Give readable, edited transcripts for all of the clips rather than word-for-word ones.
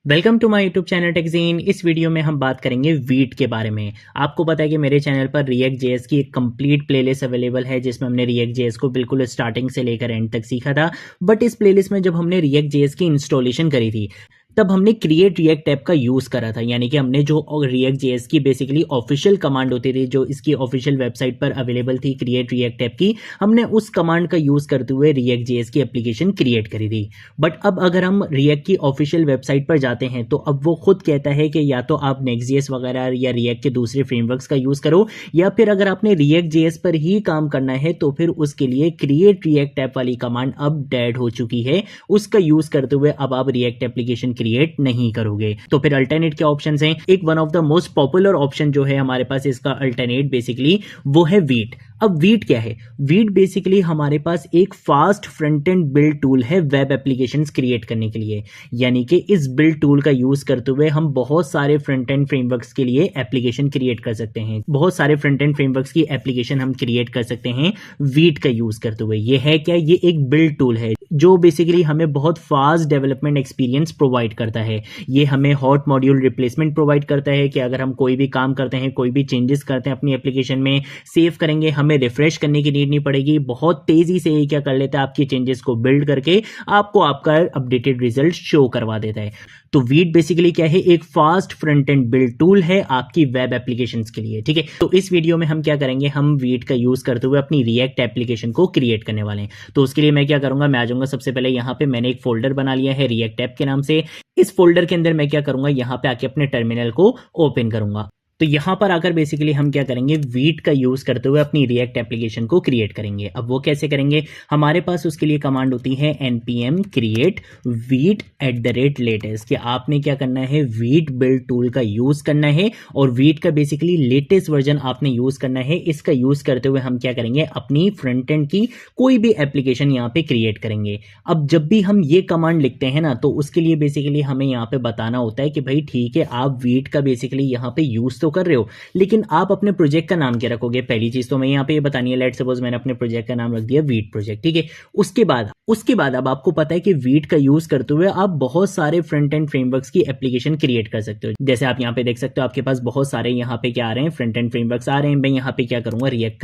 Welcome to my YouTube channel Techgene. इस video में हम बात करेंगे वीट के बारे में। आपको पता है कि मेरे चैनल पर रिएक्ट जेएस की एक कंप्लीट प्लेलिस्ट अवेलेबल है जिसमें हमने रिएक्ट जेएस को बिल्कुल स्टार्टिंग से लेकर एंड तक सीखा था। बट इस प्लेलिस्ट में जब हमने रिएक्ट जेएस की इंस्टॉलेशन करी थी तब हमने क्रिएट रिएक्ट ऐप का यूज़ करा था, यानी कि हमने जो रिएक्ट जेएस की बेसिकली ऑफिशियल कमांड होती थी जो इसकी ऑफिशियल वेबसाइट पर अवेलेबल थी क्रिएट रिएक्ट ऐप की, हमने उस कमांड का यूज़ करते हुए रिएक्ट जेएस की एप्लीकेशन क्रिएट करी थी। बट अब अगर हम रिएक्ट की ऑफिशियल वेबसाइट पर जाते हैं तो अब वो खुद कहता है कि या तो आप नेक्स्ट.जेएस वगैरह या रिएक्ट के दूसरे फ्रेमवर्क्स का यूज़ करो, या फिर अगर आपने रिएक्ट जेएस पर ही काम करना है तो फिर उसके लिए क्रिएट रिएक्ट ऐप वाली कमांड अब डेड हो चुकी है। उसका यूज़ करते हुए अब आप रिएक्ट एप्लीकेशन क्रिएट नहीं करोगे। तो फिर अल्टरनेट क्या ऑप्शंस हैं? एक one of the most popular option जो है हमारे पास इसका अल्टरनेट बेसिकली वो है वीट। अब वीट क्या है? वीट बेसिकली हमारे पास एक fast front end build tool है वेब एप्लीकेशंस क्रिएट करने के लिए, यानी कि इस बिल्ड टूल का यूज करते हुए हम बहुत सारे फ्रंट एंड फ्रेमवर्क्स के लिए एप्लीकेशन क्रिएट कर सकते हैं। बहुत सारे फ्रंट एंड फ्रेमवर्क्स की एप्लीकेशन हम क्रिएट कर सकते हैं वीट का यूज करते हुए। ये है क्या? ये एक बिल्ड टूल है जो बेसिकली हमें बहुत फास्ट डेवलपमेंट एक्सपीरियंस प्रोवाइड करता है। ये हमें हॉट मॉड्यूल रिप्लेसमेंट प्रोवाइड करता है कि अगर हम कोई भी काम करते हैं, कोई भी चेंजेस करते हैं अपनी एप्लीकेशन में, सेव करेंगे, हमें रिफ्रेश करने की नीड नहीं पड़ेगी। बहुत तेजी से ये क्या कर लेता है, आपकी चेंजेस को बिल्ड करके आपको आपका अपडेटेड रिजल्ट शो करवा देता है। तो वीट बेसिकली क्या है? एक fast front end build tool है आपकी वेब एप्लीकेशंस के लिए। ठीक है, तो इस वीडियो में हम क्या करेंगे, हम वीट का यूज करते हुए अपनी रिएक्ट एप्लीकेशन को क्रिएट करने वाले हैं। तो उसके लिए मैं क्या करूंगा, मैं आ जाऊंगा सबसे पहले यहाँ पे मैंने एक फोल्डर बना लिया है रिएक्ट ऐप के नाम से। इस फोल्डर के अंदर मैं क्या करूंगा, यहाँ पे आके अपने टर्मिनल को ओपन करूंगा। तो यहां पर आकर बेसिकली हम क्या करेंगे, वीट का यूज करते हुए अपनी रिएक्ट एप्लीकेशन को क्रिएट करेंगे। अब वो कैसे करेंगे? हमारे पास उसके लिए कमांड होती है npm create वीट @latest कि आपने क्या करना है, वीट बिल्ड टूल का यूज करना है और वीट का बेसिकली लेटेस्ट वर्जन आपने यूज करना है। इसका यूज करते हुए हम क्या करेंगे, अपनी फ्रंट एंड की कोई भी एप्लीकेशन यहाँ पे क्रिएट करेंगे। अब जब भी हम ये कमांड लिखते हैं ना, तो उसके लिए बेसिकली हमें यहाँ पे बताना होता है कि भाई ठीक है, आप वीट का बेसिकली यहाँ पे यूज कर रहे हो, लेकिन आप अपने प्रोजेक्ट का नाम क्या रखोगे? पहली चीज तो मैं यहाँ पे ये बतानी है, लेट सपोज मैंने अपने प्रोजेक्ट का नाम रख दिया वीट प्रोजेक्ट। ठीक है, उसके बाद अब आपको पता है कि वीट का यूज करते हुए आप बहुत सारे फ्रंट एंड फ्रेमवर्क्स की एप्लीकेशन क्रिएट कर सकते हो। जैसे आप यहाँ पे देख सकते हो, आपके पास बहुत सारे यहाँ पे क्या आ रहे हैं, फ्रंट एंड फ्रेमवर्क्स आ रहे हैं। मैं यहाँ पे क्या करूंगा, रिएक्ट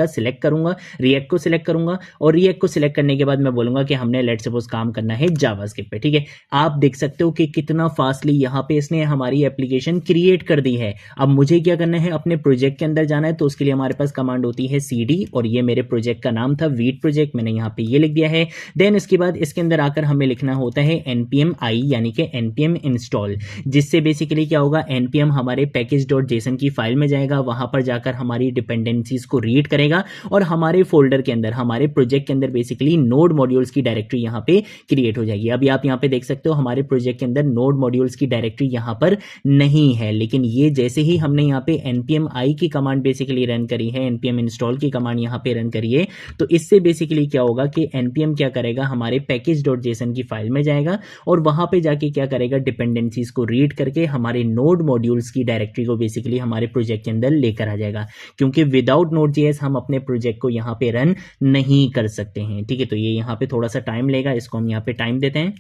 को सिलेक्ट करूंगा और रिएक्ट को सिलेक्ट करने के बाद मैं बोलूंगा कि हमने लेट सपोज काम करना है जावास्क्रिप्ट पे। ठीक है, आप देख सकते हो कि कितना फास्टली यहाँ पे इसने हमारी एप्लीकेशन क्रिएट कर दी है। अब मुझे क्या करना है, अपने प्रोजेक्ट के अंदर जाना है, तो उसके लिए हमारे पास कमांड होती है cd और ये मेरे प्रोजेक्ट का नाम था वीट प्रोजेक्ट, मैंने यहाँ पे ये लिख दिया है। देन इसके बाद इसके अंदर आकर हमें लिखना होता है npm i यानी कि npm install, जिससे बेसिकली क्या होगा, npm हमारे package.json की फाइल में जाएगा, वहां पर जाकर हमारी डिपेंडेंसीज को रीड करेगा और हमारे फोल्डर के अंदर, हमारे प्रोजेक्ट के अंदर बेसिकली नोड मॉड्यूल्स की डायरेक्टरी यहाँ पे क्रिएट हो जाएगी। अभी आप यहाँ पे देख सकते हो हमारे प्रोजेक्ट के अंदर नोड मॉड्यूल्स की डायरेक्टरी यहाँ पर नहीं है, लेकिन ये जैसे ही हमने यहाँ पे npm i की कमांड बेसिकली रन करी है, npm install की कमांड यहाँ पे रन करिए, तो इससे बेसिकली क्या होगा कि npm क्या करेगा, हमारे package.json की फाइल में जाएगा और वहां पे जाके क्या करेगा, डिपेंडेंसीज को रीड करके हमारे नोड मॉड्यूल्स की डायरेक्टरी को बेसिकली हमारे प्रोजेक्ट के अंदर लेकर आ जाएगा, क्योंकि विदाउट नोड.js हम अपने प्रोजेक्ट को यहाँ पे रन नहीं कर सकते हैं। ठीक है, तो ये यहाँ पे थोड़ा सा टाइम लेगा, इसको हम यहाँ पे टाइम देते हैं।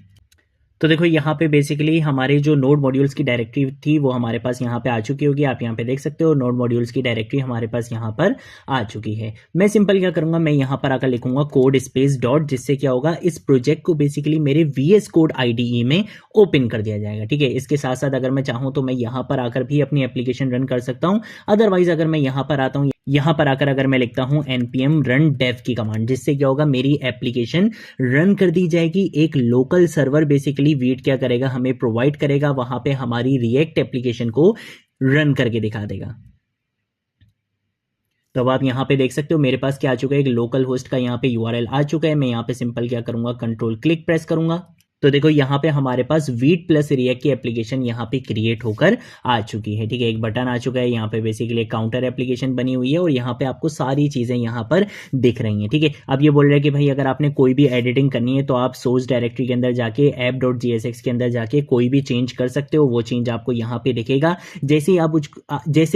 तो देखो यहाँ पे बेसिकली हमारे जो नोड मॉड्यूल्स की डायरेक्टरी थी वो हमारे पास यहाँ पे आ चुकी होगी। आप यहाँ पे देख सकते हो नोड मॉड्यूल्स की डायरेक्टरी हमारे पास यहाँ पर आ चुकी है। मैं सिंपल क्या करूंगा, मैं यहाँ पर आकर लिखूंगा कोड स्पेस डॉट, जिससे क्या होगा, इस प्रोजेक्ट को बेसिकली मेरे VS कोड IDE में ओपन कर दिया जाएगा। ठीक है, इसके साथ साथ अगर मैं चाहूँ तो मैं यहाँ पर आकर भी अपनी एप्लीकेशन रन कर सकता हूँ। अदरवाइज अगर मैं यहाँ पर आता हूँ, यहाँ पर आकर अगर मैं लिखता हूं npm run dev की कमांड, जिससे क्या होगा, मेरी एप्लीकेशन रन कर दी जाएगी। एक लोकल सर्वर बेसिकली वीट क्या करेगा, हमें प्रोवाइड करेगा, वहां पे हमारी रिएक्ट एप्लीकेशन को रन करके दिखा देगा। तो अब आप यहाँ पे देख सकते हो मेरे पास क्या आ चुका है, एक लोकल होस्ट का यहाँ पे URL आ चुका है। मैं यहाँ पे सिंपल क्या करूंगा, कंट्रोल क्लिक प्रेस करूंगा, तो देखो यहाँ पे हमारे पास वीट प्लस रिएक्ट की एप्लीकेशन यहाँ पे क्रिएट होकर आ चुकी है। ठीक है, एक बटन आ चुका है, यहाँ पे बेसिकली काउंटर एप्लीकेशन बनी हुई है और यहाँ पे आपको सारी चीजें यहाँ पर दिख रही हैं। ठीक है, अब ये बोल रहा है कि भाई अगर आपने कोई भी एडिटिंग करनी है तो आप सोर्स डायरेक्टरी के अंदर जाके app.jsx के अंदर जाके कोई भी चेंज कर सकते हो। वो चेंज आपको यहाँ पे दिखेगा। जैसे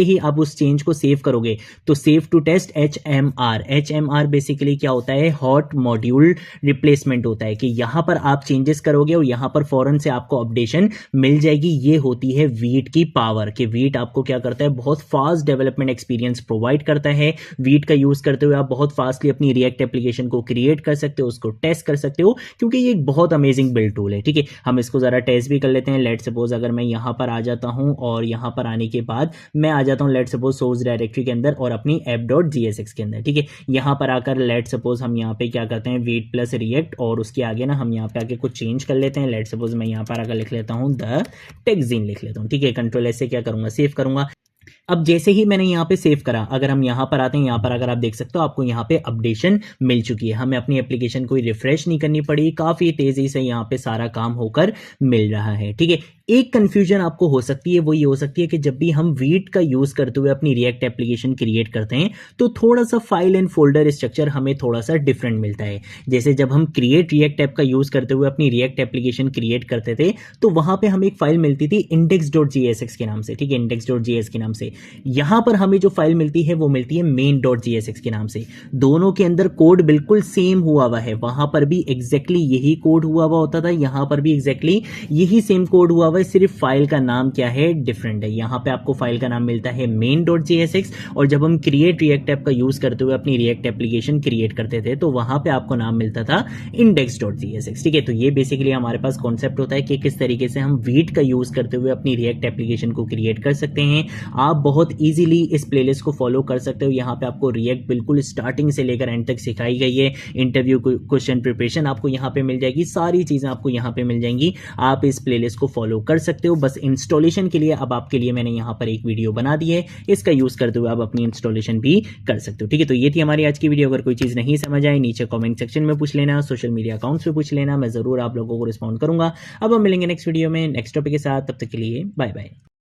ही आप उस चेंज को सेव करोगे तो save to test HMR basically क्या होता है, हॉट मॉड्यूल रिप्लेसमेंट होता है, कि यहाँ पर आप चेंजेस करो करोगे और यहाँ पर फौरन से आपको अपडेशन मिल जाएगी। ये होती है वीट की पावर कि वीट आपको क्या करता है, बहुत फास्ट डेवलपमेंट एक्सपीरियंस प्रोवाइड करता है। वीट का यूज करते हुए आप बहुत फास्टली अपनी रिएक्ट एप्लीकेशन को क्रिएट कर सकते हो, उसको टेस्ट कर सकते हो, क्योंकि ये एक बहुत अमेजिंग बिल्ड टूल है। ठीक है, हम इसको जरा टेस्ट भी कर लेते हैं। लेट सपोज अगर मैं यहाँ पर आ जाता हूँ और यहाँ पर आने के बाद मैं आ जाता हूँ लेट सपोज सोर्स डायरेक्टरी के अंदर और अपनी app.jsx के अंदर। ठीक है, यहाँ पर आकर लेट सपोज हम यहाँ पे क्या करते हैं, वीट प्लस रिएक्ट और उसके आगे ना हम यहाँ पे आके कुछ चेंज कर लेते हैं। लेट सपोज मैं यहाँ पर आकर लिख लेता हूँ द टेक्जीन लिख लेता हूँ। ठीक है, कंट्रोल एस से क्या करूंगा, सेव करूंगा। अब जैसे ही मैंने यहाँ पे सेव करा, अगर हम यहाँ पर आते हैं, यहाँ पर अगर आप देख सकते हो आपको यहाँ पे अपडेशन मिल चुकी है। हमें अपनी एप्लीकेशन कोई रिफ्रेश नहीं करनी पड़ी, काफी तेजी से यहाँ पे सारा काम होकर मिल रहा है। ठीक है, एक कंफ्यूजन आपको हो सकती है, वो ये हो सकती है कि जब भी हम वीट का यूज करते हुए अपनी रिएक्ट एप्लीकेशन क्रिएट करते हैं तो थोड़ा सा फाइल एंड फोल्डर स्ट्रक्चर हमें थोड़ा सा डिफरेंट मिलता है। जैसे जब हम क्रिएट रिएक्ट ऐप का यूज करते हुए अपनी रिएक्ट एप्लीकेशन क्रिएट करते थे तो वहां पे हमें एक फाइल मिलती थी index.jsx के नाम से। ठीक है, index.js के नाम से। यहां पर हमें जो फाइल मिलती है वो मिलती है main.jsx के नाम से। दोनों के अंदर कोड बिल्कुल सेम हुआ हुआ है, वहां पर भी एग्जैक्टली यही कोड हुआ हुआ होता था, यहां पर भी एग्जैक्टली यही सेम कोड हुआ हुआ है, सिर्फ फाइल का नाम क्या है, डिफरेंट है। यहाँ पे आपको फाइल का नाम मिलता है main.jsx और जब हम क्रिएट रिएक्ट ऐप का यूज करते हुए अपनी रिएक्ट एप्लीकेशन क्रिएट करते थे तो वहां पे आपको नाम मिलता था index.jsx। ठीक है, तो ये बेसिकली हमारे पास कॉन्सेप्ट होता है कि किस तरीके से हम वीट का यूज करते हुए अपनी रिएक्ट एप्लीकेशन को क्रिएट कर सकते हैं। आप बहुत इजीली इस प्लेलिस्ट को फॉलो कर सकते हो। यहाँ पे आपको रिएक्ट बिल्कुल स्टार्टिंग से लेकर एंड तक सिखाई गई है। इंटरव्यू क्वेश्चन प्रिपरेशन आपको यहाँ पे मिल जाएगी, सारी चीजें आपको यहाँ पे मिल जाएंगी। आप इस प्लेलिस्ट को फॉलो कर सकते हो। बस इंस्टॉलेशन के लिए अब आपके लिए मैंने यहाँ पर एक वीडियो बना दी है, इसका यूज करते हुए आप अपनी इंस्टॉलेशन भी कर सकते हो। ठीक है, तो ये थी हमारी आज की वीडियो। अगर कोई चीज नहीं समझ आए नीचे कमेंट सेक्शन में पूछ लेना, सोशल मीडिया अकाउंट्स पे पूछ लेना, मैं जरूर आप लोगों को रिस्पॉन्ड करूंगा। अब हम मिलेंगे नेक्स्ट वीडियो में नेक्स्ट टॉपिक के साथ, तब तक के लिए बाय बाय।